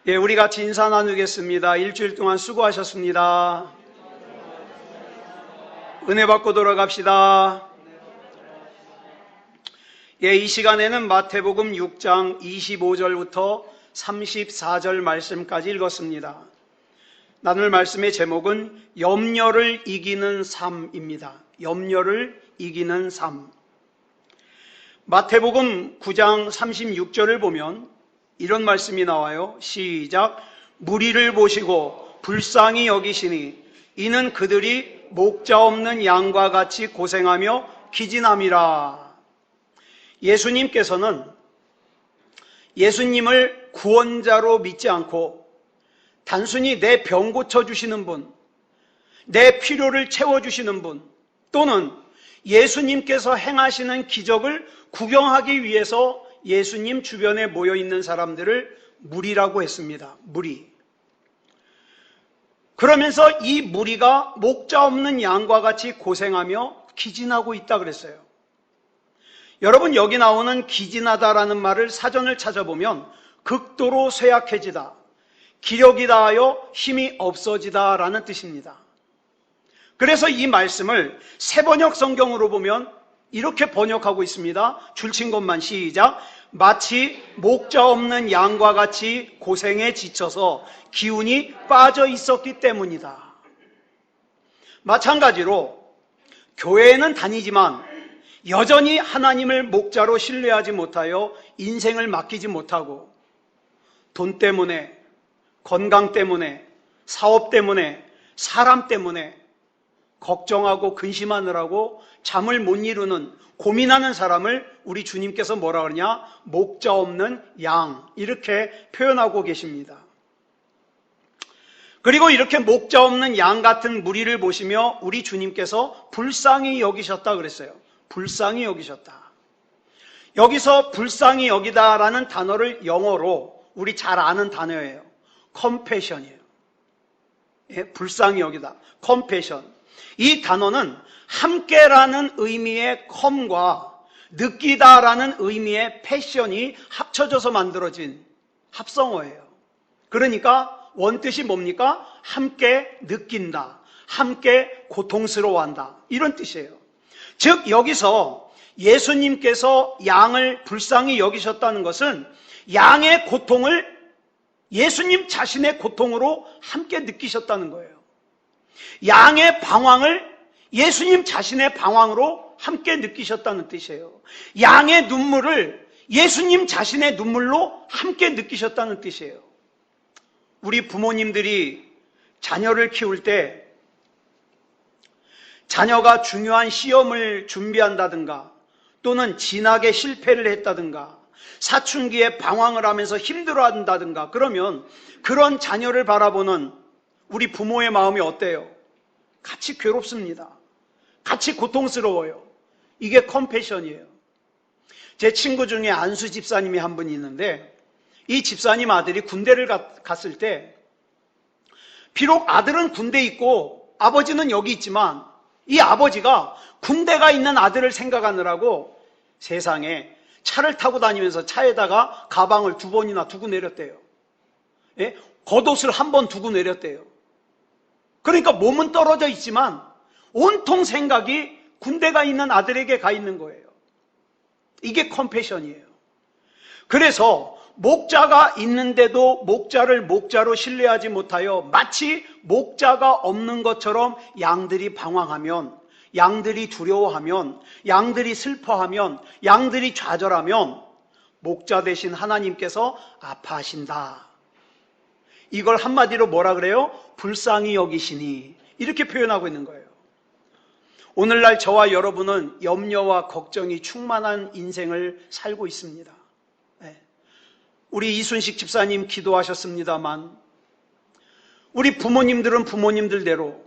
예, 우리 같이 인사 나누겠습니다. 일주일 동안 수고하셨습니다. 은혜 받고 돌아갑시다. 예, 이 시간에는 마태복음 6장 25절부터 34절 말씀까지 읽었습니다. 나눌 말씀의 제목은 염려를 이기는 삶입니다. 염려를 이기는 삶. 마태복음 9장 36절을 보면 이런 말씀이 나와요. 시작. 무리를 보시고 불쌍히 여기시니 이는 그들이 목자 없는 양과 같이 고생하며 기진함이라. 예수님께서는 예수님을 구원자로 믿지 않고 단순히 내 병 고쳐주시는 분, 내 필요를 채워주시는 분, 또는 예수님께서 행하시는 기적을 구경하기 위해서 예수님 주변에 모여있는 사람들을 무리라고 했습니다. 무리. 그러면서 이 무리가 목자 없는 양과 같이 고생하며 기진하고 있다 그랬어요. 여러분, 여기 나오는 기진하다라는 말을 사전을 찾아보면 극도로 쇠약해지다, 기력이 다하여 힘이 없어지다 라는 뜻입니다. 그래서 이 말씀을 새번역 성경으로 보면 이렇게 번역하고 있습니다. 줄친 것만 시작. 마치 목자 없는 양과 같이 고생에 지쳐서 기운이 빠져 있었기 때문이다. 마찬가지로 교회에는 다니지만 여전히 하나님을 목자로 신뢰하지 못하여 인생을 맡기지 못하고 돈 때문에, 건강 때문에, 사업 때문에, 사람 때문에 걱정하고 근심하느라고 잠을 못 이루는, 고민하는 사람을 우리 주님께서 뭐라 그러냐? 목자 없는 양, 이렇게 표현하고 계십니다. 그리고 이렇게 목자 없는 양 같은 무리를 보시며 우리 주님께서 불쌍히 여기셨다 그랬어요. 불쌍히 여기셨다. 여기서 불쌍히 여기다라는 단어를 영어로 우리 잘 아는 단어예요. compassion이에요. 예, 불쌍히 여기다. compassion. 이 단어는 함께라는 의미의 com과 느끼다라는 의미의 passion이 합쳐져서 만들어진 합성어예요. 그러니까 원뜻이 뭡니까? 함께 느낀다, 함께 고통스러워한다, 이런 뜻이에요. 즉 여기서 예수님께서 양을 불쌍히 여기셨다는 것은 양의 고통을 예수님 자신의 고통으로 함께 느끼셨다는 거예요. 양의 방황을 예수님 자신의 방황으로 함께 느끼셨다는 뜻이에요. 양의 눈물을 예수님 자신의 눈물로 함께 느끼셨다는 뜻이에요. 우리 부모님들이 자녀를 키울 때 자녀가 중요한 시험을 준비한다든가 또는 진학에 실패를 했다든가 사춘기에 방황을 하면서 힘들어한다든가 그러면 그런 자녀를 바라보는 우리 부모의 마음이 어때요? 같이 괴롭습니다. 같이 고통스러워요. 이게 컴패션이에요. 제 친구 중에 안수 집사님이 한 분이 있는데 이 집사님 아들이 군대를 갔을 때 비록 아들은 군대에 있고 아버지는 여기 있지만 이 아버지가 군대가 있는 아들을 생각하느라고 세상에 차를 타고 다니면서 차에다가 가방을 2번이나 두고 내렸대요. 예? 겉옷을 1번 두고 내렸대요. 그러니까 몸은 떨어져 있지만 온통 생각이 군대가 있는 아들에게 가 있는 거예요. 이게 컴패션이에요. 그래서 목자가 있는데도 목자를 목자로 신뢰하지 못하여 마치 목자가 없는 것처럼 양들이 방황하면, 양들이 두려워하면, 양들이 슬퍼하면, 양들이 좌절하면 목자 대신 하나님께서 아파하신다. 이걸 한마디로 뭐라 그래요? 불쌍히 여기시니, 이렇게 표현하고 있는 거예요. 오늘날 저와 여러분은 염려와 걱정이 충만한 인생을 살고 있습니다. 우리 이순식 집사님 기도하셨습니다만 우리 부모님들은 부모님들대로,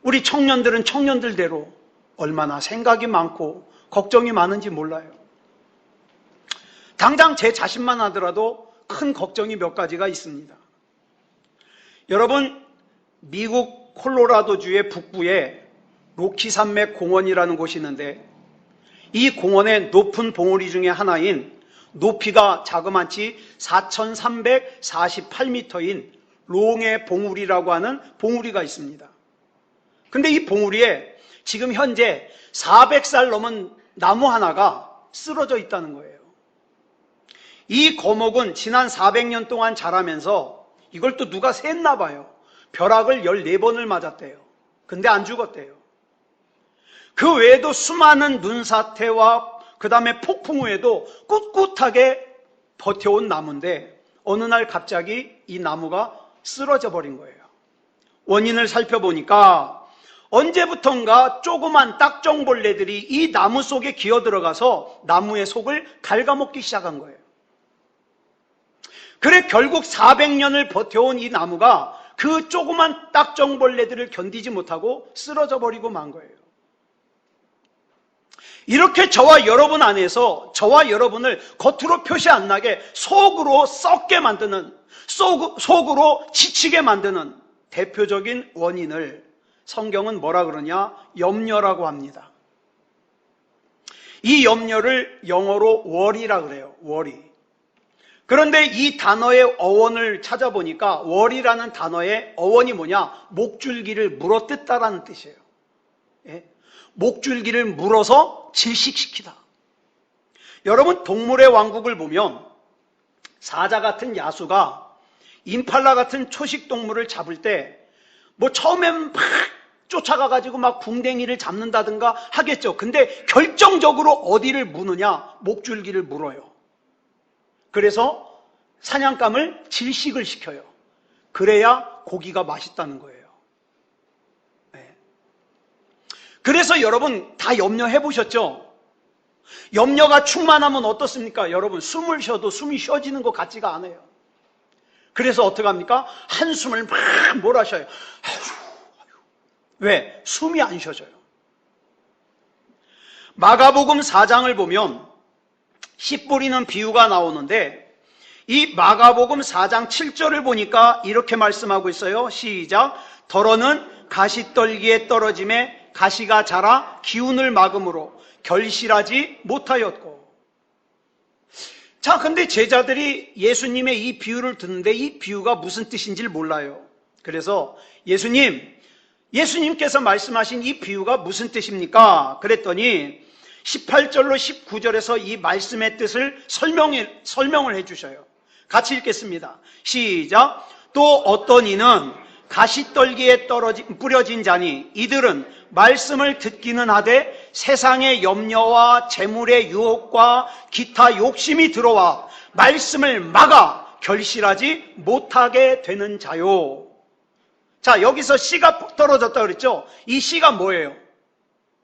우리 청년들은 청년들대로 얼마나 생각이 많고 걱정이 많은지 몰라요. 당장 제 자신만 하더라도 큰 걱정이 몇 가지가 있습니다. 여러분, 미국 콜로라도주의 북부에 로키 산맥 공원이라는 곳이 있는데 이 공원의 높은 봉우리 중에 하나인 높이가 자그마치 4,348m인 롱의 봉우리라고 하는 봉우리가 있습니다. 근데 이 봉우리에 지금 현재 400살 넘은 나무 하나가 쓰러져 있다는 거예요. 이 거목은 지난 400년 동안 자라면서 이걸 또 누가 셌나 봐요. 벼락을 14번을 맞았대요. 근데 안 죽었대요. 그 외에도 수많은 눈사태와 그 다음에 폭풍 후에도 꿋꿋하게 버텨온 나무인데 어느 날 갑자기 이 나무가 쓰러져 버린 거예요. 원인을 살펴보니까 언제부턴가 조그만 딱정벌레들이 이 나무 속에 기어 들어가서 나무의 속을 갉아먹기 시작한 거예요. 그래 결국 400년을 버텨온 이 나무가 그 조그만 딱정벌레들을 견디지 못하고 쓰러져 버리고 만 거예요. 이렇게 저와 여러분 안에서 저와 여러분을 겉으로 표시 안 나게 속으로 썩게 만드는, 속으로 지치게 만드는 대표적인 원인을 성경은 뭐라 그러냐? 염려라고 합니다. 이 염려를 영어로 worry라 그래요. worry. 그런데 이 단어의 어원을 찾아보니까 worry라는 단어의 어원이 뭐냐? 목줄기를 물어뜯다라는 뜻이에요. 예? 목줄기를 물어서 질식시키다. 여러분 동물의 왕국을 보면 사자 같은 야수가 임팔라 같은 초식 동물을 잡을 때 뭐 처음엔 막 쫓아가가지고 막 궁뎅이를 잡는다든가 하겠죠. 근데 결정적으로 어디를 무느냐? 목줄기를 물어요. 그래서 사냥감을 질식을 시켜요. 그래야 고기가 맛있다는 거예요. 네. 그래서 여러분 다 염려해 보셨죠? 염려가 충만하면 어떻습니까? 여러분 숨을 쉬어도 숨이 쉬어지는 것 같지가 않아요. 그래서 어떻게 합니까? 한숨을 막 몰아쉬어요. 왜? 숨이 안 쉬어져요. 마가복음 4장을 보면 씨 뿌리는 비유가 나오는데 이 마가복음 4장 7절을 보니까 이렇게 말씀하고 있어요. 시작. 더러는 가시떨기에 떨어짐에 가시가 자라 기운을 막음으로 결실하지 못하였고. 자, 근데 제자들이 예수님의 이 비유를 듣는데 이 비유가 무슨 뜻인지를 몰라요. 그래서 예수님께서 말씀하신 이 비유가 무슨 뜻입니까? 그랬더니 18절로 19절에서 이 말씀의 뜻을 설명을 해주셔요. 같이 읽겠습니다. 시작. 또 어떤 이는 가시떨기에 뿌려진 자니 이들은 말씀을 듣기는 하되 세상의 염려와 재물의 유혹과 기타 욕심이 들어와 말씀을 막아 결실하지 못하게 되는 자요. 자, 여기서 씨가 떨어졌다 그랬죠? 이 씨가 뭐예요?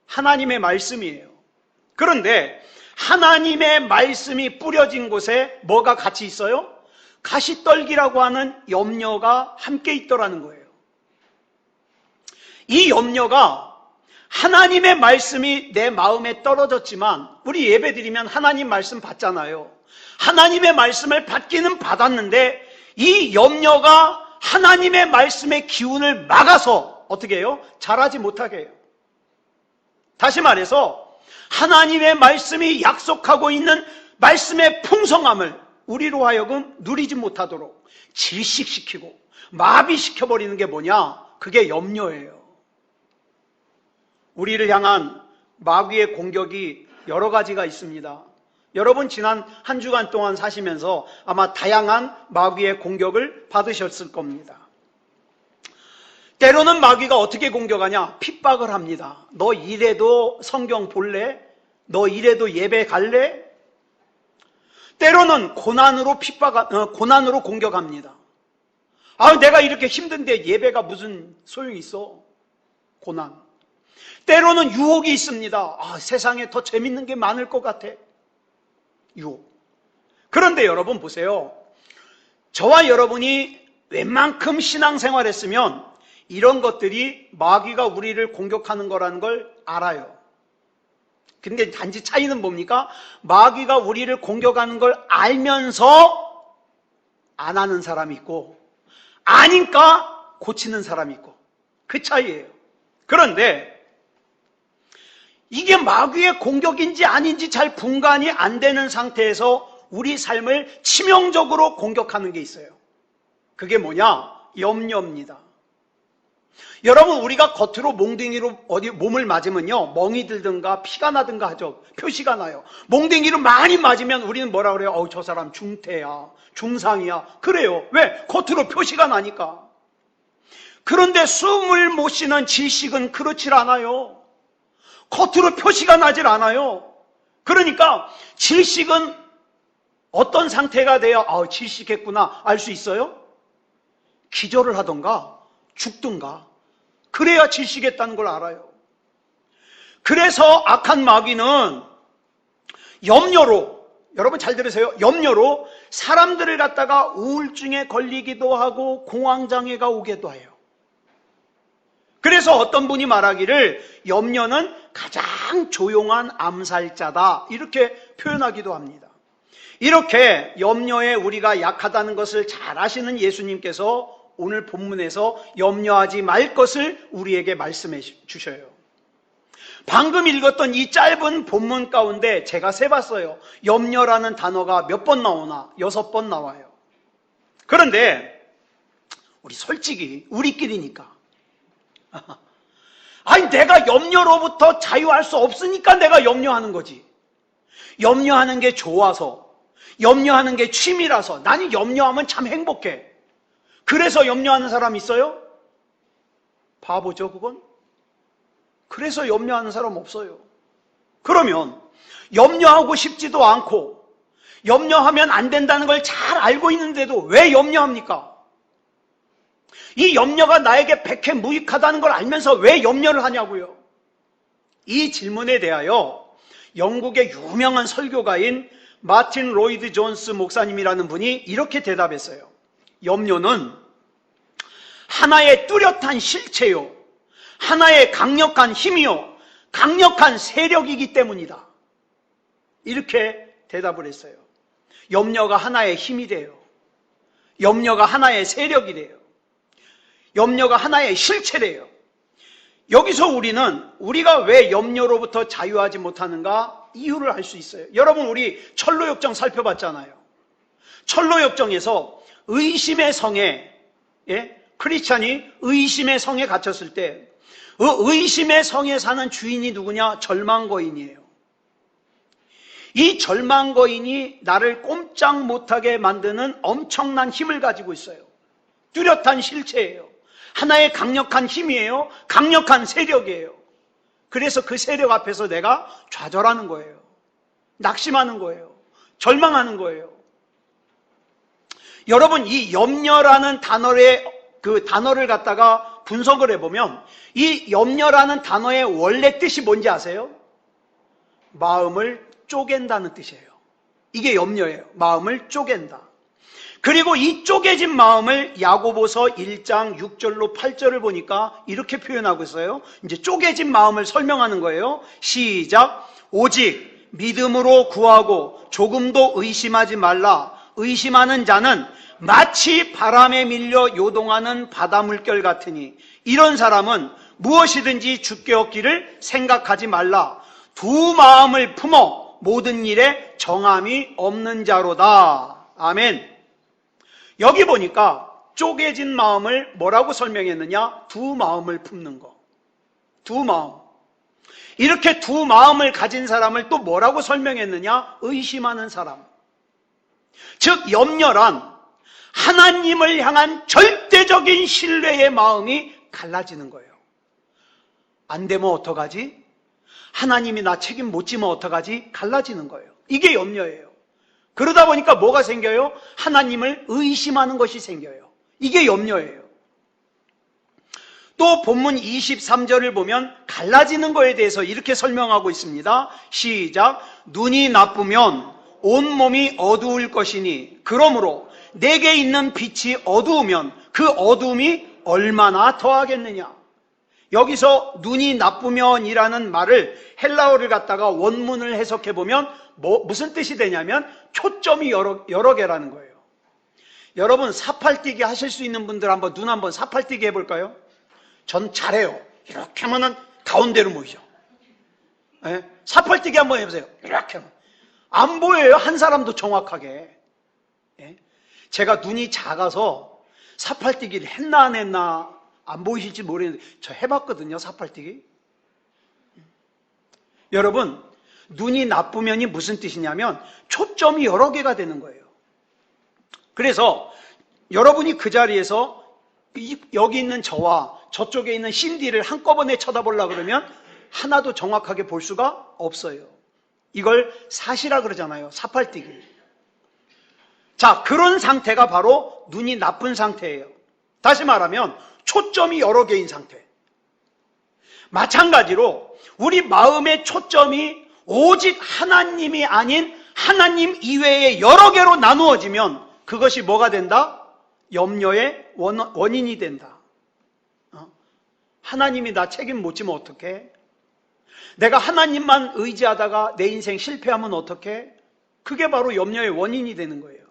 하나님의 말씀이에요. 그런데 하나님의 말씀이 뿌려진 곳에 뭐가 같이 있어요? 가시떨기라고 하는 염려가 함께 있더라는 거예요. 이 염려가 하나님의 말씀이 내 마음에 떨어졌지만 우리 예배드리면 하나님 말씀 받잖아요. 하나님의 말씀을 받기는 받았는데 이 염려가 하나님의 말씀의 기운을 막아서 어떻게 해요? 자라지 못하게 해요. 다시 말해서 하나님의 말씀이 약속하고 있는 말씀의 풍성함을 우리로 하여금 누리지 못하도록 질식시키고 마비시켜버리는 게 뭐냐? 그게 염려예요. 우리를 향한 마귀의 공격이 여러 가지가 있습니다. 여러분 지난 한 주간 동안 사시면서 아마 다양한 마귀의 공격을 받으셨을 겁니다. 때로는 마귀가 어떻게 공격하냐? 핍박을 합니다. 너 이래도 성경 볼래? 너 이래도 예배 갈래? 때로는 고난으로 공격합니다. 내가 이렇게 힘든데 예배가 무슨 소용이 있어? 고난. 때로는 유혹이 있습니다. 세상에 더 재밌는 게 많을 것 같아. 유혹. 그런데 여러분 보세요. 저와 여러분이 웬만큼 신앙생활 했으면 이런 것들이 마귀가 우리를 공격하는 거라는 걸 알아요. 근데 단지 차이는 뭡니까? 마귀가 우리를 공격하는 걸 알면서 안 하는 사람이 있고 아니까 고치는 사람이 있고 그 차이예요. 그런데 이게 마귀의 공격인지 아닌지 잘 분간이 안 되는 상태에서 우리 삶을 치명적으로 공격하는 게 있어요. 그게 뭐냐? 염려입니다. 여러분, 우리가 겉으로 몽둥이로 어디 몸을 맞으면요, 멍이 들든가 피가 나든가 하죠. 표시가 나요. 몽둥이로 많이 맞으면 우리는 뭐라 그래요? 저 사람 중태야, 중상이야. 그래요. 왜? 겉으로 표시가 나니까. 그런데 숨을 못 쉬는 질식은 그렇질 않아요. 겉으로 표시가 나질 않아요. 그러니까 질식은 어떤 상태가 돼야 질식했구나 알 수 있어요? 기절을 하던가 죽든가 그래야 질식했다는 걸 알아요. 그래서 악한 마귀는 염려로, 여러분 잘 들으세요. 염려로 사람들을 갖다가 우울증에 걸리기도 하고 공황장애가 오게도 해요. 그래서 어떤 분이 말하기를 염려는 가장 조용한 암살자다 이렇게 표현하기도 합니다. 이렇게 염려에 우리가 약하다는 것을 잘 아시는 예수님께서 오늘 본문에서 염려하지 말 것을 우리에게 말씀해 주셔요. 방금 읽었던 이 짧은 본문 가운데 제가 세봤어요. 염려라는 단어가 몇 번 나오나? 6번 나와요. 그런데 우리 솔직히 우리끼리니까 아니 내가 염려로부터 자유할 수 없으니까 내가 염려하는 거지. 염려하는 게 좋아서, 염려하는 게 취미라서, 나는 염려하면 참 행복해. 그래서 염려하는 사람 있어요? 바보죠 그건? 그래서 염려하는 사람 없어요. 그러면 염려하고 싶지도 않고 염려하면 안 된다는 걸 잘 알고 있는데도 왜 염려합니까? 이 염려가 나에게 백해무익하다는 걸 알면서 왜 염려를 하냐고요. 이 질문에 대하여 영국의 유명한 설교가인 마틴 로이드 존스 목사님이라는 분이 이렇게 대답했어요. 염려는 하나의 뚜렷한 실체요, 하나의 강력한 힘이요, 강력한 세력이기 때문이다. 이렇게 대답을 했어요. 염려가 하나의 힘이 돼요. 염려가 하나의 세력이 돼요. 염려가 하나의 실체래요. 여기서 우리가 왜 염려로부터 자유하지 못하는가 이유를 알 수 있어요. 여러분 우리 철로역정 살펴봤잖아요. 철로역정에서 의심의 성에, 크리스찬이 의심의 성에 갇혔을 때 의심의 성에 사는 주인이 누구냐? 절망거인이에요. 이 절망거인이 나를 꼼짝 못하게 만드는 엄청난 힘을 가지고 있어요. 뚜렷한 실체예요. 하나의 강력한 힘이에요. 강력한 세력이에요. 그래서 그 세력 앞에서 내가 좌절하는 거예요. 낙심하는 거예요. 절망하는 거예요. 여러분 이 염려라는 단어를 갖다가 분석을 해보면 이 염려라는 단어의 원래 뜻이 뭔지 아세요? 마음을 쪼갠다는 뜻이에요. 이게 염려예요. 마음을 쪼갠다. 그리고 이 쪼개진 마음을 야고보서 1장 6절로 8절을 보니까 이렇게 표현하고 있어요. 이제 쪼개진 마음을 설명하는 거예요. 시작. 오직 믿음으로 구하고 조금도 의심하지 말라. 의심하는 자는 마치 바람에 밀려 요동하는 바다 물결 같으니 이런 사람은 무엇이든지 주께 얻기를 생각하지 말라. 두 마음을 품어 모든 일에 정함이 없는 자로다. 아멘. 여기 보니까 쪼개진 마음을 뭐라고 설명했느냐? 두 마음을 품는 거. 두 마음. 이렇게 두 마음을 가진 사람을 또 뭐라고 설명했느냐? 의심하는 사람. 즉 염려란 하나님을 향한 절대적인 신뢰의 마음이 갈라지는 거예요. 안 되면 어떡하지? 하나님이 나 책임 못 지면 어떡하지? 갈라지는 거예요. 이게 염려예요. 그러다 보니까 뭐가 생겨요? 하나님을 의심하는 것이 생겨요. 이게 염려예요. 또 본문 23절을 보면 갈라지는 거에 대해서 이렇게 설명하고 있습니다. 시작. 눈이 나쁘면 온몸이 어두울 것이니 그러므로 내게 있는 빛이 어두우면 그 어두움이 얼마나 더하겠느냐. 여기서 눈이 나쁘면이라는 말을 헬라어를 갖다가 원문을 해석해 보면 무슨 뜻이 되냐면 초점이 여러 개라는 거예요. 여러분 사팔뛰기 하실 수 있는 분들 한번 눈 한번 사팔뛰기 해볼까요? 전 잘해요. 이렇게 하면은 가운데로 모이죠. 네? 사팔뛰기 한번 해보세요. 이렇게 하면 안 보여요. 한 사람도 정확하게. 예? 제가 눈이 작아서 사팔뛰기를 했나 안 했나 안 보이실지 모르겠는데 저 해봤거든요. 사팔뛰기. 여러분, 눈이 나쁘면이 무슨 뜻이냐면 초점이 여러 개가 되는 거예요. 그래서 여러분이 그 자리에서 여기 있는 저와 저쪽에 있는 신디를 한꺼번에 쳐다보려고 그러면 하나도 정확하게 볼 수가 없어요. 이걸 사시라 그러잖아요. 사팔뛰기. 자, 그런 상태가 바로 눈이 나쁜 상태예요. 다시 말하면 초점이 여러 개인 상태. 마찬가지로 우리 마음의 초점이 오직 하나님이 아닌 하나님 이외의 여러 개로 나누어지면 그것이 뭐가 된다? 염려의 원인이 된다. 하나님이 나 책임 못 지면 어떡해? 내가 하나님만 의지하다가 내 인생 실패하면 어떡해? 그게 바로 염려의 원인이 되는 거예요.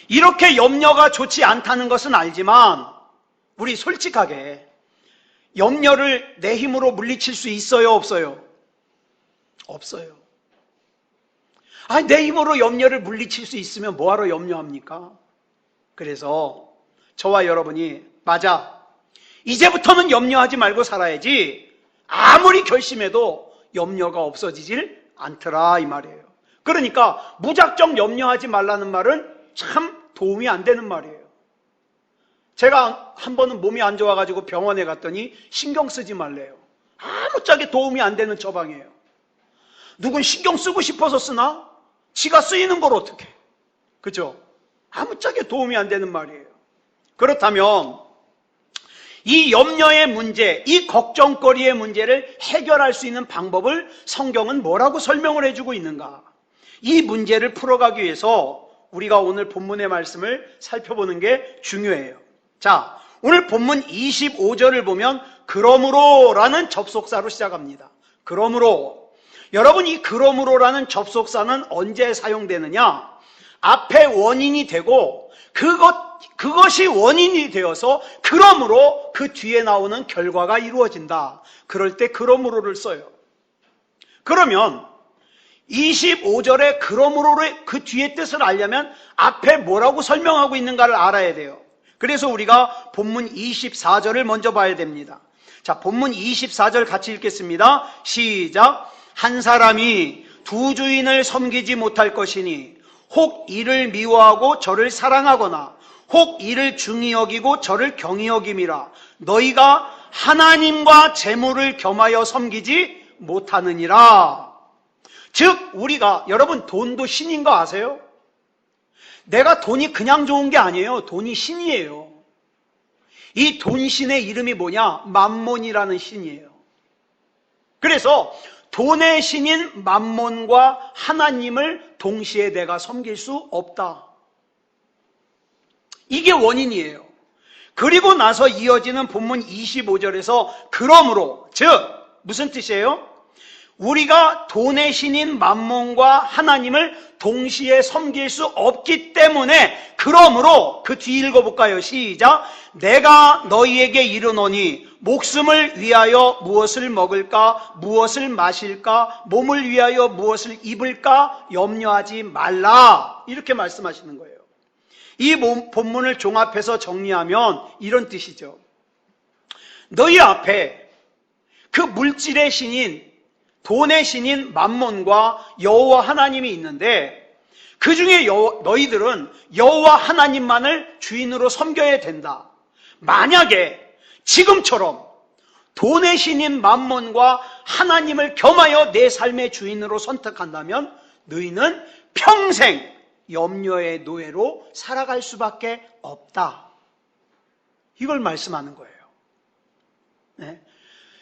이렇게 염려가 좋지 않다는 것은 알지만 우리 솔직하게 염려를 내 힘으로 물리칠 수 있어요? 없어요? 없어요. 아니, 내 힘으로 염려를 물리칠 수 있으면 뭐하러 염려합니까? 그래서 저와 여러분이 맞아, 이제부터는 염려하지 말고 살아야지 아무리 결심해도 염려가 없어지질 않더라 이 말이에요. 그러니까 무작정 염려하지 말라는 말은 참 도움이 안 되는 말이에요. 제가 한 번은 몸이 안 좋아가지고 병원에 갔더니 신경 쓰지 말래요. 아무짝에 도움이 안 되는 처방이에요. 누군 신경 쓰고 싶어서 쓰나? 지가 쓰이는 걸 어떻게? 그죠? 아무짝에 도움이 안 되는 말이에요. 그렇다면 이 염려의 문제, 이 걱정거리의 문제를 해결할 수 있는 방법을 성경은 뭐라고 설명을 해주고 있는가? 이 문제를 풀어가기 위해서 우리가 오늘 본문의 말씀을 살펴보는 게 중요해요. 자, 오늘 본문 25절을 보면 그러므로 라는 접속사로 시작합니다. 그러므로. 여러분, 이 그러므로라는 접속사는 언제 사용되느냐? 앞에 원인이 되고 그것이 원인이 되어서 그러므로 그 뒤에 나오는 결과가 이루어진다. 그럴 때 그러므로를 써요. 그러면 25절에 그러므로의 그 뒤의 뜻을 알려면 앞에 뭐라고 설명하고 있는가를 알아야 돼요. 그래서 우리가 본문 24절을 먼저 봐야 됩니다. 자, 본문 24절 같이 읽겠습니다. 시작. 한 사람이 두 주인을 섬기지 못할 것이니 혹 이를 미워하고 저를 사랑하거나 혹 이를 중히 여기고 저를 경히 여김이라. 너희가 하나님과 재물을 겸하여 섬기지 못하느니라. 즉 우리가, 여러분, 돈도 신인 거 아세요? 내가 돈이 그냥 좋은 게 아니에요. 돈이 신이에요. 이 돈신의 이름이 뭐냐? 맘몬이라는 신이에요. 그래서 돈의 신인 맘몬과 하나님을 동시에 내가 섬길 수 없다. 이게 원인이에요. 그리고 나서 이어지는 본문 25절에서 그러므로, 즉 무슨 뜻이에요? 우리가 돈의 신인 맘몬과 하나님을 동시에 섬길 수 없기 때문에 그러므로 그 뒤 읽어볼까요? 시작. 내가 너희에게 이르노니 목숨을 위하여 무엇을 먹을까 무엇을 마실까 몸을 위하여 무엇을 입을까 염려하지 말라. 이렇게 말씀하시는 거예요. 이 본문을 종합해서 정리하면 이런 뜻이죠. 너희 앞에 그 물질의 신인 돈의 신인 맘몬과 여호와 하나님이 있는데 그 중에 너희들은 여호와 하나님만을 주인으로 섬겨야 된다. 만약에 지금처럼 돈의 신인 맘몬과 하나님을 겸하여 내 삶의 주인으로 선택한다면 너희는 평생 염려의 노예로 살아갈 수밖에 없다. 이걸 말씀하는 거예요. 네.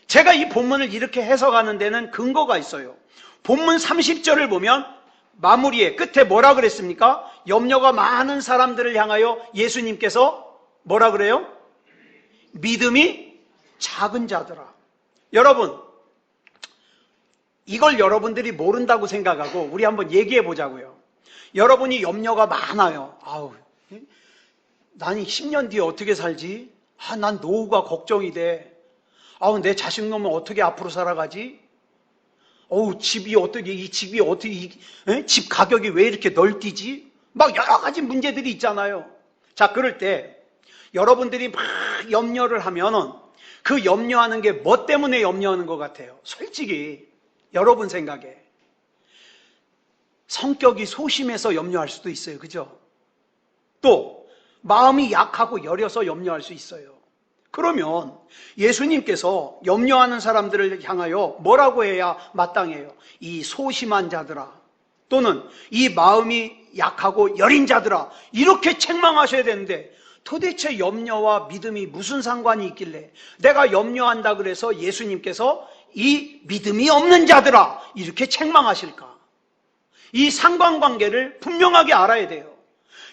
제가 이 본문을 이렇게 해석하는 데는 근거가 있어요. 본문 30절을 보면 마무리에 끝에 뭐라 그랬습니까? 염려가 많은 사람들을 향하여 예수님께서 뭐라 그래요? 믿음이 작은 자들아. 여러분, 이걸 여러분들이 모른다고 생각하고 우리 한번 얘기해 보자고요. 여러분이 염려가 많아요. 아우, 나는 10년 뒤에 어떻게 살지? 난 노후가 걱정이 돼. 내 자식 놈은 어떻게 앞으로 살아가지? 집이 어떻게, 집 가격이 왜 이렇게 널뛰지? 막 여러 가지 문제들이 있잖아요. 자, 그럴 때 여러분들이 막 염려를 하면은 그 염려하는 게 뭐 때문에 염려하는 것 같아요? 솔직히 여러분 생각에 성격이 소심해서 염려할 수도 있어요. 그죠? 또 마음이 약하고 여려서 염려할 수 있어요. 그러면 예수님께서 염려하는 사람들을 향하여 뭐라고 해야 마땅해요? 이 소심한 자들아, 또는 이 마음이 약하고 여린 자들아, 이렇게 책망하셔야 되는데 도대체 염려와 믿음이 무슨 상관이 있길래 내가 염려한다 그래서 예수님께서 이 믿음이 없는 자들아 이렇게 책망하실까? 이 상관관계를 분명하게 알아야 돼요.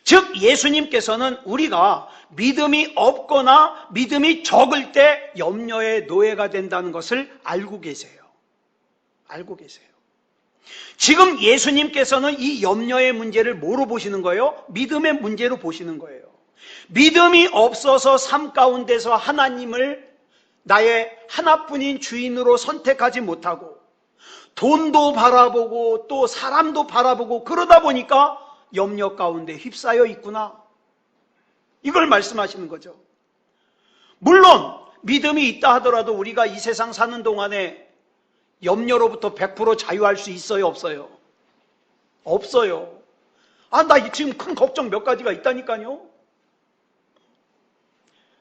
즉 예수님께서는 우리가 믿음이 없거나 믿음이 적을 때 염려의 노예가 된다는 것을 알고 계세요. 알고 계세요. 지금 예수님께서는 이 염려의 문제를 뭐로 보시는 거예요? 믿음의 문제로 보시는 거예요. 믿음이 없어서 삶 가운데서 하나님을 나의 하나뿐인 주인으로 선택하지 못하고 돈도 바라보고 또 사람도 바라보고 그러다 보니까 염려 가운데 휩싸여 있구나. 이걸 말씀하시는 거죠. 물론 믿음이 있다 하더라도 우리가 이 세상 사는 동안에 염려로부터 100% 자유할 수 있어요? 없어요? 없어요. 나 지금 큰 걱정 몇 가지가 있다니까요.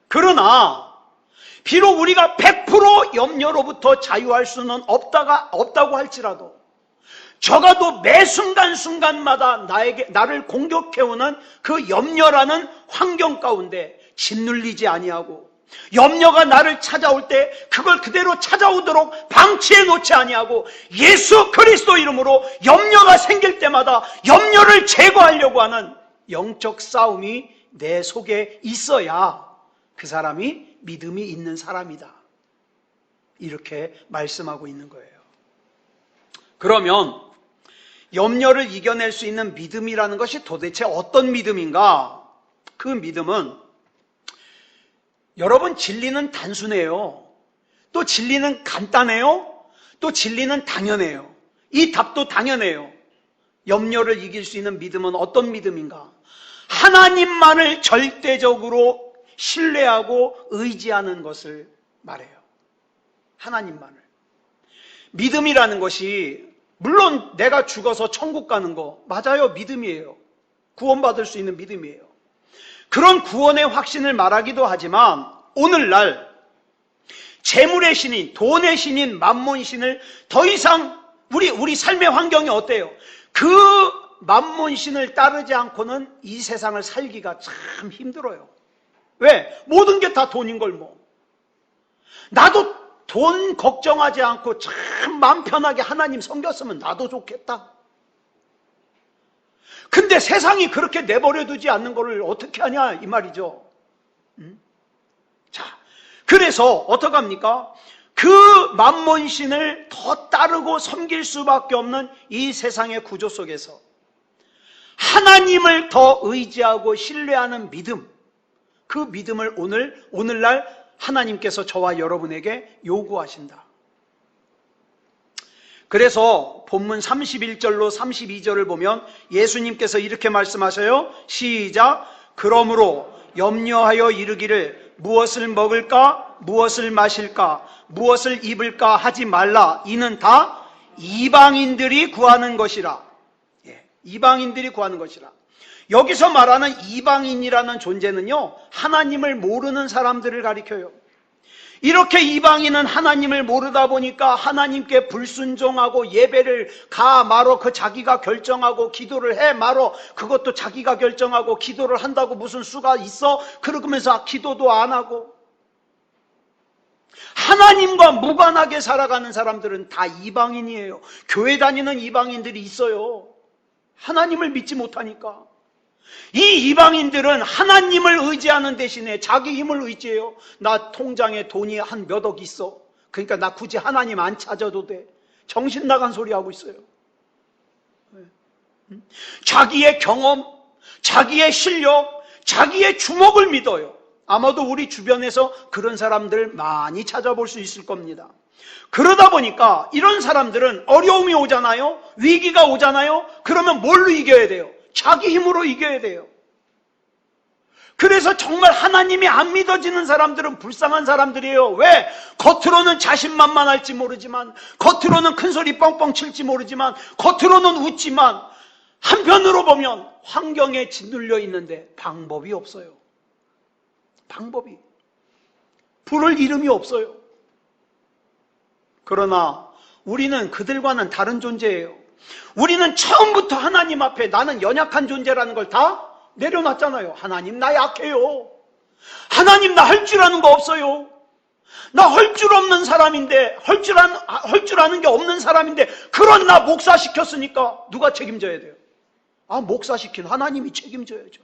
그러나 비록 우리가 100% 염려로부터 자유할 수는 없다고 할지라도 적어도 매 순간순간마다 나를 공격해오는 그 염려라는 환경 가운데 짓눌리지 아니하고 염려가 나를 찾아올 때 그걸 그대로 찾아오도록 방치해 놓지 아니하고 예수 그리스도 이름으로 염려가 생길 때마다 염려를 제거하려고 하는 영적 싸움이 내 속에 있어야 그 사람이 믿음이 있는 사람이다. 이렇게 말씀하고 있는 거예요. 그러면 염려를 이겨낼 수 있는 믿음이라는 것이 도대체 어떤 믿음인가? 그 믿음은 여러분 진리는 단순해요. 또 진리는 간단해요. 또 진리는 당연해요. 이 답도 당연해요. 염려를 이길 수 있는 믿음은 어떤 믿음인가? 하나님만을 절대적으로 신뢰하고 의지하는 것을 말해요. 하나님만을. 믿음이라는 것이 물론 내가 죽어서 천국 가는 거 맞아요. 믿음이에요. 구원받을 수 있는 믿음이에요. 그런 구원의 확신을 말하기도 하지만 오늘날 재물의 신인, 돈의 신인, 만몬 신을 더 이상 우리 삶의 환경이 어때요? 그 만몬 신을 따르지 않고는 이 세상을 살기가 참 힘들어요. 왜? 모든 게 다 돈인 걸 뭐. 나도 돈 걱정하지 않고 참 마음 편하게 하나님 섬겼으면 나도 좋겠다. 근데 세상이 그렇게 내버려두지 않는 거를 어떻게 하냐 이 말이죠. 자, 그래서 어떡합니까? 그 만몬신을 더 따르고 섬길 수밖에 없는 이 세상의 구조 속에서 하나님을 더 의지하고 신뢰하는 믿음, 그 믿음을 오늘날 하나님께서 저와 여러분에게 요구하신다. 그래서 본문 31절로 32절을 보면 예수님께서 이렇게 말씀하셔요. 시작. 그러므로 염려하여 이르기를 무엇을 먹을까, 무엇을 마실까, 무엇을 입을까 하지 말라. 이는 다 이방인들이 구하는 것이라. 이방인들이 구하는 것이라. 여기서 말하는 이방인이라는 존재는요, 하나님을 모르는 사람들을 가리켜요. 이렇게 이방인은 하나님을 모르다 보니까 하나님께 불순종하고 예배를 가 말어 그 자기가 결정하고 기도를 해 말어 그것도 자기가 결정하고 기도를 한다고 무슨 수가 있어? 그러면서 기도도 안 하고 하나님과 무관하게 살아가는 사람들은 다 이방인이에요. 교회 다니는 이방인들이 있어요. 하나님을 믿지 못하니까. 이 이방인들은 하나님을 의지하는 대신에 자기 힘을 의지해요. 나 통장에 돈이 한 몇 억 있어. 그러니까 나 굳이 하나님 안 찾아도 돼. 정신 나간 소리 하고 있어요. 자기의 경험, 자기의 실력, 자기의 주목을 믿어요. 아마도 우리 주변에서 그런 사람들 많이 찾아볼 수 있을 겁니다. 그러다 보니까 이런 사람들은 어려움이 오잖아요. 위기가 오잖아요. 그러면 뭘로 이겨야 돼요? 자기 힘으로 이겨야 돼요. 그래서 정말 하나님이 안 믿어지는 사람들은 불쌍한 사람들이에요. 왜? 겉으로는 자신만만할지 모르지만, 겉으로는 큰소리 뻥뻥 칠지 모르지만, 겉으로는 웃지만, 한편으로 보면 환경에 짓눌려 있는데 방법이 없어요. 방법이. 부를 이름이 없어요. 그러나 우리는 그들과는 다른 존재예요. 우리는 처음부터 하나님 앞에 나는 연약한 존재라는 걸 다 내려놨잖아요. 하나님, 나 약해요. 하나님, 나 할 줄 아는 거 없어요. 나 할 줄 없는 사람인데, 할 줄 아는 게 없는 사람인데, 그런 나 목사시켰으니까 누가 책임져야 돼요? 아, 목사시킨 하나님이 책임져야죠.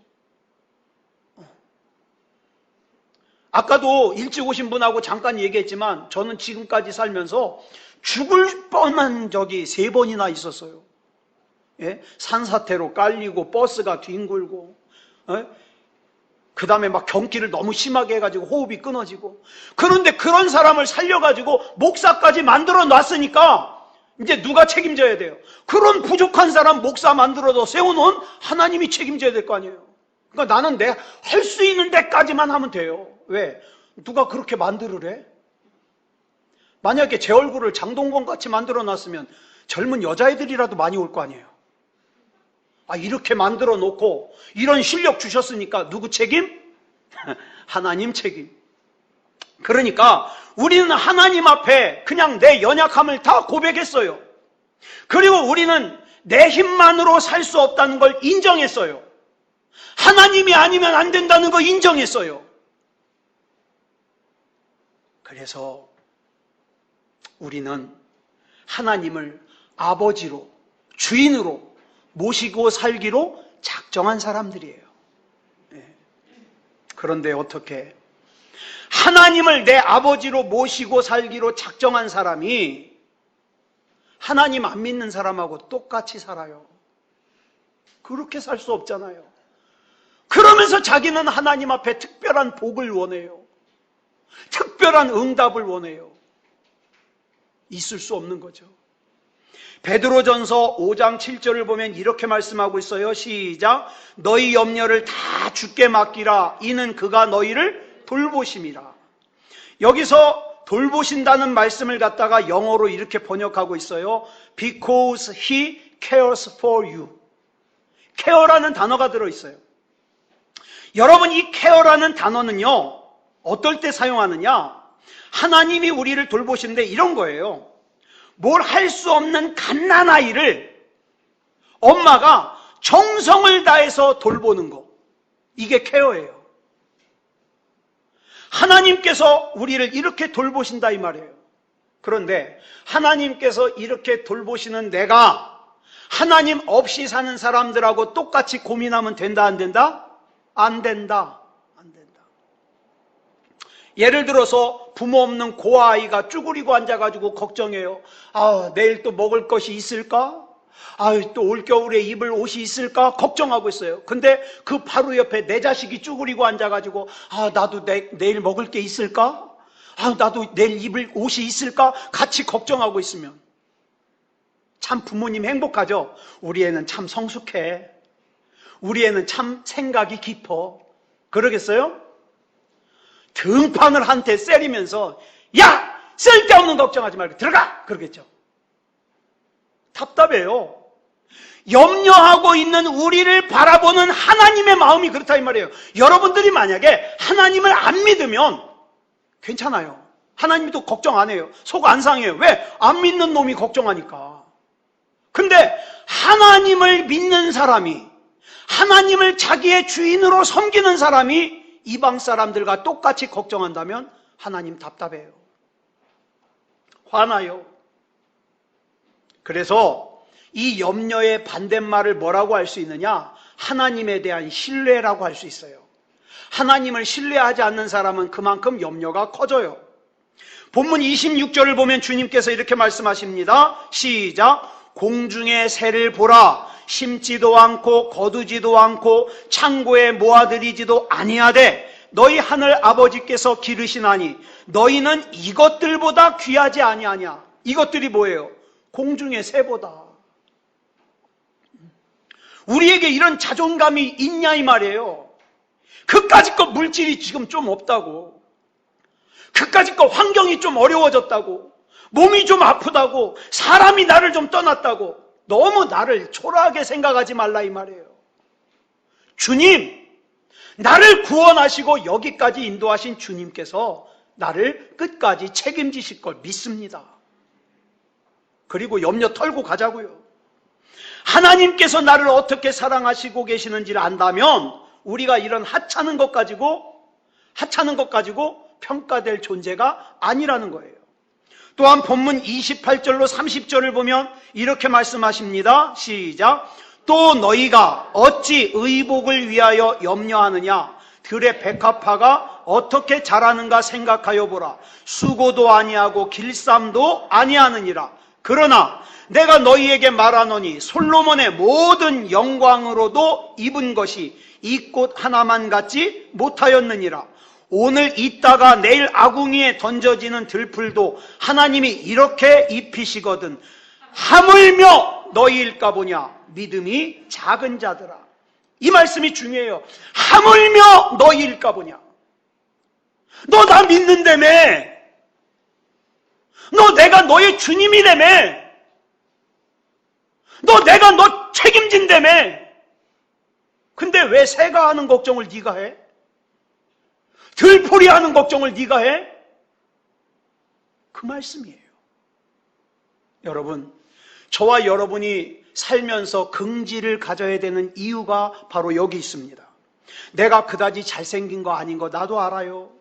아까도 일찍 오신 분하고 잠깐 얘기했지만, 저는 지금까지 살면서 죽을 뻔한 적이 3번이나 있었어요. 예? 산사태로 깔리고 버스가 뒹굴고, 그 다음에 막 경기를 너무 심하게 해가지고 호흡이 끊어지고. 그런데 그런 사람을 살려가지고 목사까지 만들어 놨으니까 이제 누가 책임져야 돼요? 그런 부족한 사람 목사 만들어서 세워놓은 하나님이 책임져야 될 거 아니에요. 그러니까 나는 내 할 수 있는 데까지만 하면 돼요. 왜? 누가 그렇게 만들으래? 만약에 제 얼굴을 장동건 같이 만들어 놨으면 젊은 여자애들이라도 많이 올 거 아니에요. 아, 이렇게 만들어 놓고 이런 실력 주셨으니까 누구 책임? 하나님 책임. 그러니까 우리는 하나님 앞에 그냥 내 연약함을 다 고백했어요. 그리고 우리는 내 힘만으로 살 수 없다는 걸 인정했어요. 하나님이 아니면 안 된다는 거 인정했어요. 그래서 우리는 하나님을 아버지로, 주인으로 모시고 살기로 작정한 사람들이에요. 그런데 어떻게 하나님을 내 아버지로 모시고 살기로 작정한 사람이 하나님 안 믿는 사람하고 똑같이 살아요? 그렇게 살 수 없잖아요. 그러면서 자기는 하나님 앞에 특별한 복을 원해요. 특별한 응답을 원해요. 있을 수 없는 거죠. 베드로전서 5장 7절을 보면 이렇게 말씀하고 있어요. 시작. 너희 염려를 다 주께 맡기라. 이는 그가 너희를 돌보심이라. 여기서 돌보신다는 말씀을 갖다가 영어로 이렇게 번역하고 있어요. Because he cares for you. care라는 단어가 들어있어요. 여러분, 이 care라는 단어는요, 어떨 때 사용하느냐? 하나님이 우리를 돌보시는데 이런 거예요. 뭘 할 수 없는 갓난아이를 엄마가 정성을 다해서 돌보는 거. 이게 케어예요. 하나님께서 우리를 이렇게 돌보신다 이 말이에요. 그런데 하나님께서 이렇게 돌보시는 내가 하나님 없이 사는 사람들하고 똑같이 고민하면 된다 안 된다? 안 된다. 안 된다. 예를 들어서 부모 없는 고아아이가 쭈그리고 앉아가지고 걱정해요. 아, 내일 또 먹을 것이 있을까? 아, 또 올겨울에 입을 옷이 있을까? 걱정하고 있어요. 근데 그 바로 옆에 내 자식이 쭈그리고 앉아가지고 아, 나도 내일 먹을 게 있을까? 아, 나도 내일 입을 옷이 있을까? 같이 걱정하고 있으면 참 부모님 행복하죠? 우리 애는 참 성숙해. 우리 애는 참 생각이 깊어. 그러겠어요? 등판을 한테 세리면서 야! 쓸데없는 걱정하지 말고 들어가! 그러겠죠. 답답해요. 염려하고 있는 우리를 바라보는 하나님의 마음이 그렇다 이 말이에요. 여러분들이 만약에 하나님을 안 믿으면 괜찮아요. 하나님도 걱정 안 해요. 속 안 상해요. 왜? 안 믿는 놈이 걱정하니까. 근데 하나님을 믿는 사람이, 하나님을 자기의 주인으로 섬기는 사람이 이방 사람들과 똑같이 걱정한다면 하나님 답답해요. 화나요. 그래서 이 염려의 반대말을 뭐라고 할 수 있느냐? 하나님에 대한 신뢰라고 할 수 있어요. 하나님을 신뢰하지 않는 사람은 그만큼 염려가 커져요. 본문 26절을 보면 주님께서 이렇게 말씀하십니다. 시작. 공중의 새를 보라. 심지도 않고 거두지도 않고 창고에 모아들이지도 아니하되 너희 하늘 아버지께서 기르시나니 너희는 이것들보다 귀하지 아니하냐. 이것들이 뭐예요? 공중의 새보다. 우리에게 이런 자존감이 있냐 이 말이에요. 그까짓 것 물질이 지금 좀 없다고, 그까짓 것 환경이 좀 어려워졌다고, 몸이 좀 아프다고, 사람이 나를 좀 떠났다고 너무 나를 초라하게 생각하지 말라 이 말이에요. 주님, 나를 구원하시고 여기까지 인도하신 주님께서 나를 끝까지 책임지실 걸 믿습니다. 그리고 염려 털고 가자고요. 하나님께서 나를 어떻게 사랑하시고 계시는지를 안다면 우리가 이런 하찮은 것 가지고 평가될 존재가 아니라는 거예요. 또한 본문 28절로 30절을 보면 이렇게 말씀하십니다. 시작. 또 너희가 어찌 의복을 위하여 염려하느냐. 들의 백합화가 어떻게 자라는가 생각하여 보라. 수고도 아니하고 길쌈도 아니하느니라. 그러나 내가 너희에게 말하노니 솔로몬의 모든 영광으로도 입은 것이 이 꽃 하나만 같지 못하였느니라. 오늘 있다가 내일 아궁이에 던져지는 들풀도 하나님이 이렇게 입히시거든 하물며 너희일까 보냐. 믿음이 작은 자들아. 이 말씀이 중요해요. 하물며 너희일까 보냐. 너 나 믿는다며. 너 내가 너의 주님이라며. 내가 너 책임진다며. 근데 왜 새가 하는 걱정을 네가 해? 들풀이 하는 걱정을 네가 해? 그 말씀이에요. 여러분, 저와 여러분이 살면서 긍지를 가져야 되는 이유가 바로 여기 있습니다. 내가 그다지 잘생긴 거 아닌 거 나도 알아요.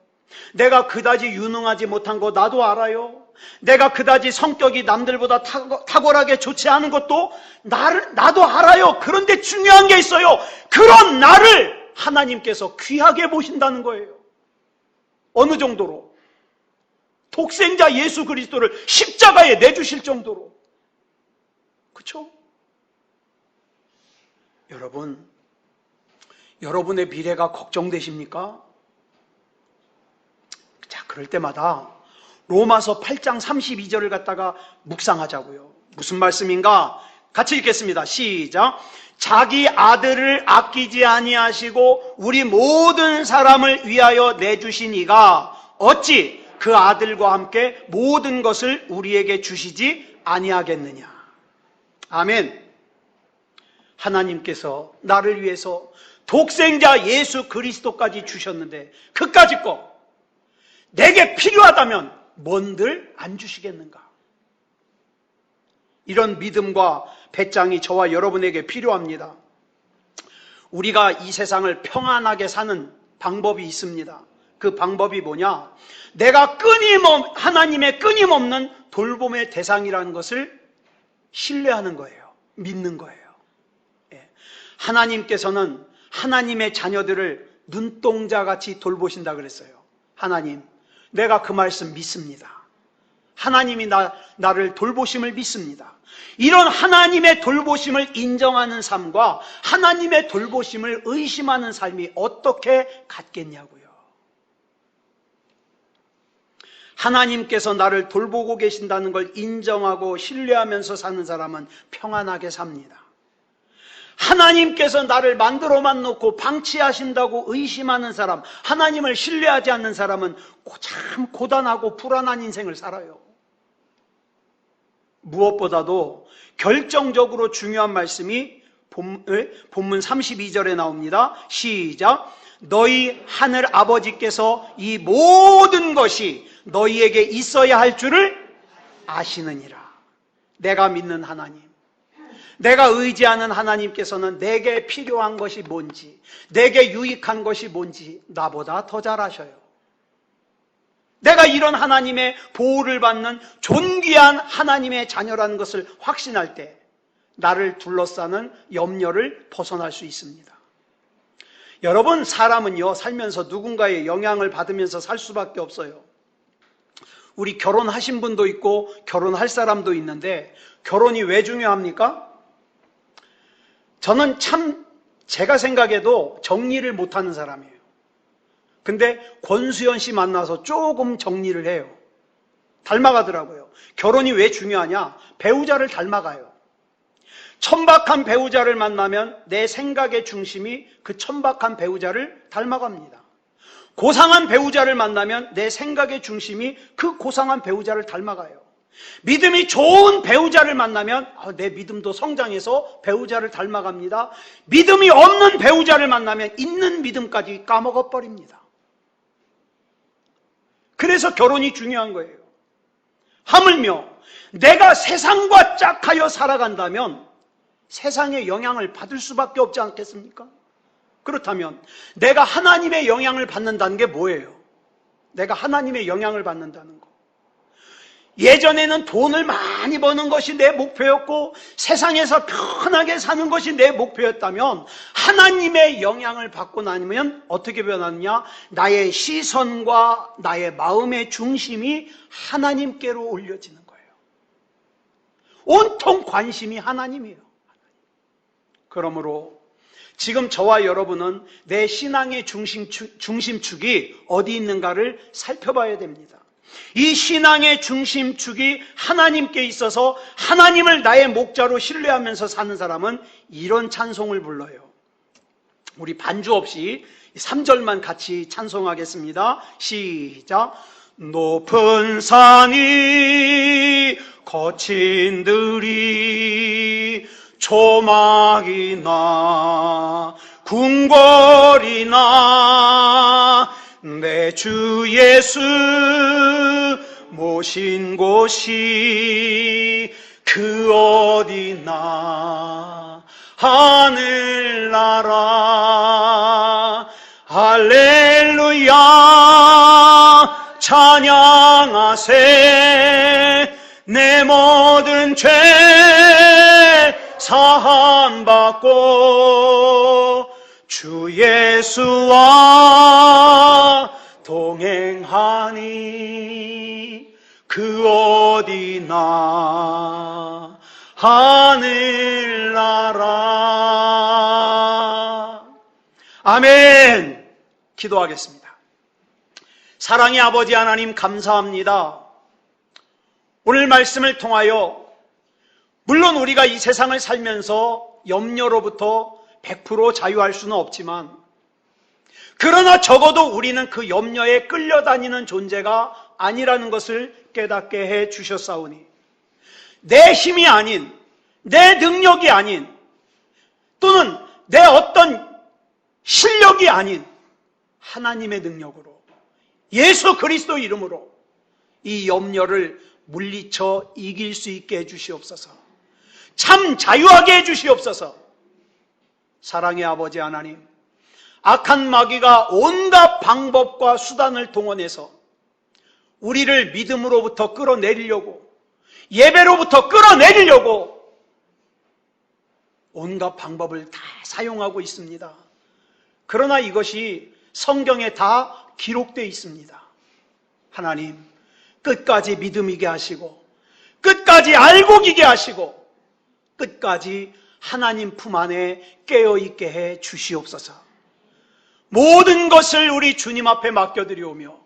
내가 그다지 유능하지 못한 거 나도 알아요. 내가 그다지 성격이 남들보다 탁월하게 좋지 않은 것도 나도 알아요. 그런데 중요한 게 있어요. 그런 나를 하나님께서 귀하게 보신다는 거예요. 어느 정도로? 독생자 예수 그리스도를 십자가에 내주실 정도로. 그렇죠? 여러분, 여러분의 미래가 걱정되십니까? 자, 그럴 때마다 로마서 8장 32절을 갖다가 묵상하자고요. 무슨 말씀인가? 같이 읽겠습니다. 시작. 자기 아들을 아끼지 아니하시고 우리 모든 사람을 위하여 내주신 이가 어찌 그 아들과 함께 모든 것을 우리에게 주시지 아니하겠느냐. 아멘. 하나님께서 나를 위해서 독생자 예수 그리스도까지 주셨는데 그까짓 거 내게 필요하다면 뭔들 안 주시겠는가? 이런 믿음과 배짱이 저와 여러분에게 필요합니다. 우리가 이 세상을 평안하게 사는 방법이 있습니다. 그 방법이 뭐냐? 내가 하나님의 끊임없는 돌봄의 대상이라는 것을 신뢰하는 거예요. 믿는 거예요. 하나님께서는 하나님의 자녀들을 눈동자같이 돌보신다 그랬어요. 하나님, 내가 그 말씀 믿습니다. 하나님이 나를 돌보심을 믿습니다. 이런 하나님의 돌보심을 인정하는 삶과 하나님의 돌보심을 의심하는 삶이 어떻게 같겠냐고요. 하나님께서 나를 돌보고 계신다는 걸 인정하고 신뢰하면서 사는 사람은 평안하게 삽니다. 하나님께서 나를 만들어만 놓고 방치하신다고 의심하는 사람, 하나님을 신뢰하지 않는 사람은 참 고단하고 불안한 인생을 살아요. 무엇보다도 결정적으로 중요한 말씀이 본문 32절에 나옵니다. 시작. 너희 하늘 아버지께서 이 모든 것이 너희에게 있어야 할 줄을 아시느니라. 내가 믿는 하나님, 내가 의지하는 하나님께서는 내게 필요한 것이 뭔지, 내게 유익한 것이 뭔지 나보다 더 잘 아셔요. 내가 이런 하나님의 보호를 받는 존귀한 하나님의 자녀라는 것을 확신할 때 나를 둘러싸는 염려를 벗어날 수 있습니다. 여러분, 사람은요, 살면서 누군가의 영향을 받으면서 살 수밖에 없어요. 우리 결혼하신 분도 있고 결혼할 사람도 있는데 결혼이 왜 중요합니까? 저는 참 제가 생각해도 정리를 못하는 사람이에요. 근데 권수현 씨 만나서 조금 정리를 해요. 닮아가더라고요. 결혼이 왜 중요하냐? 배우자를 닮아가요. 천박한 배우자를 만나면 내 생각의 중심이 그 천박한 배우자를 닮아갑니다. 고상한 배우자를 만나면 내 생각의 중심이 그 고상한 배우자를 닮아가요. 믿음이 좋은 배우자를 만나면 내 믿음도 성장해서 배우자를 닮아갑니다. 믿음이 없는 배우자를 만나면 있는 믿음까지 까먹어버립니다. 그래서 결혼이 중요한 거예요. 하물며 내가 세상과 짝하여 살아간다면 세상의 영향을 받을 수밖에 없지 않겠습니까? 그렇다면 내가 하나님의 영향을 받는다는 게 뭐예요? 내가 하나님의 영향을 받는다는 거. 예전에는 돈을 많이 버는 것이 내 목표였고 세상에서 편하게 사는 것이 내 목표였다면 하나님의 영향을 받고 나면 어떻게 변하느냐? 나의 시선과 나의 마음의 중심이 하나님께로 올려지는 거예요. 온통 관심이 하나님이에요. 그러므로 지금 저와 여러분은 내 신앙의 중심축이 어디 있는가를 살펴봐야 됩니다. 이 신앙의 중심축이 하나님께 있어서 하나님을 나의 목자로 신뢰하면서 사는 사람은 이런 찬송을 불러요. 우리 반주 없이 3절만 같이 찬송하겠습니다. 시작. 높은 산이 거친 들이 조막이나 궁궐이나 내 주 예수 모신 곳이 그 어디나 하늘나라 할렐루야 찬양하세 내 모든 죄 사함받고 주 예수와 동행하니 그 어디나 하늘나라. 아멘. 기도하겠습니다. 사랑의 아버지 하나님 감사합니다. 오늘 말씀을 통하여 물론 우리가 이 세상을 살면서 염려로부터 100% 자유할 수는 없지만 그러나 적어도 우리는 그 염려에 끌려다니는 존재가 아니라는 것을 깨닫게 해 주셨사오니 내 힘이 아닌 내 능력이 아닌 또는 내 어떤 실력이 아닌 하나님의 능력으로 예수 그리스도 이름으로 이 염려를 물리쳐 이길 수 있게 해 주시옵소서. 참 자유하게 해 주시옵소서. 사랑의 아버지 하나님, 악한 마귀가 온갖 방법과 수단을 동원해서 우리를 믿음으로부터 끌어내리려고 예배로부터 끌어내리려고 온갖 방법을 다 사용하고 있습니다. 그러나 이것이 성경에 다 기록되어 있습니다. 하나님, 끝까지 믿음이게 하시고 끝까지 알고기게 하시고 끝까지 하나님 품 안에 깨어있게 해 주시옵소서. 모든 것을 우리 주님 앞에 맡겨드리오며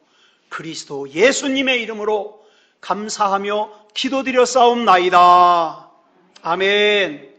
그리스도 예수님의 이름으로 감사하며 기도드려 싸움나이다. 아멘.